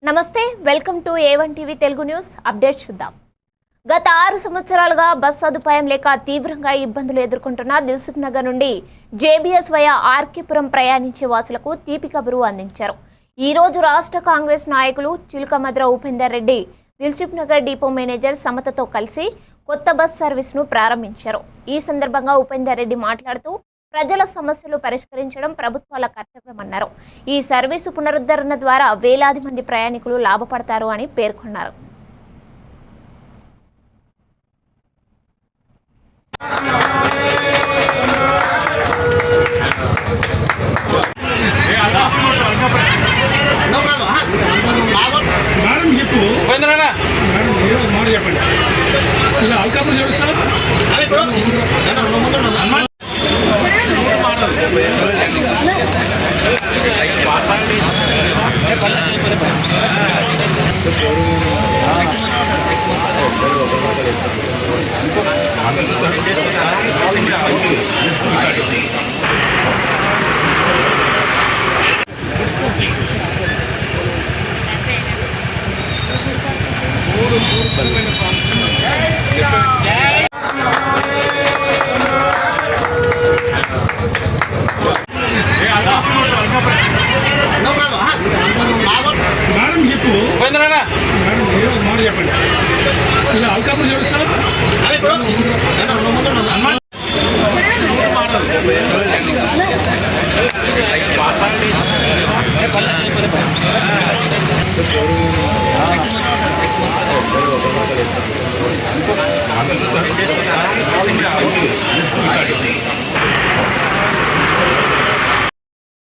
నమస్తే, welcome to A1 TV Telugu news updates చూద్దాం. గత 6 సంవత్సరాలుగా బస్ సదుపాయం లేక తీవ్రంగా ఇబ్బందులు ఎదుర్కొంటున్న దిల్సుఖ్ నగర్ నుండి జేబీఎస్ వయా ఆర్కేపురం ప్రయాణించే వాసులకు తీపి కబురు అందించారు. ఈ రోజు రాష్ట్ర కాంగ్రెస్ నాయకులు చిలకమద్ర ఉపేందర్ రెడ్డి దిల్సుఖ్ నగర్ డిపో మేనేజర్ సమతతో కలిసి కొత్త బస్ సర్వీస్ను ప్రారంభించారు. ఈ సందర్భంగా ఉపేందర్ రెడ్డి మాట్లాడుతూ ప్రజల సమస్యలు పరిష్కరించడం ప్రభుత్వాల కర్తవ్యమన్నారు. ఈ సర్వీసు పునరుద్ధరణ ద్వారా వేలాది మంది ప్రయాణికులు లాభపడతారు అని పేర్కొన్నారు.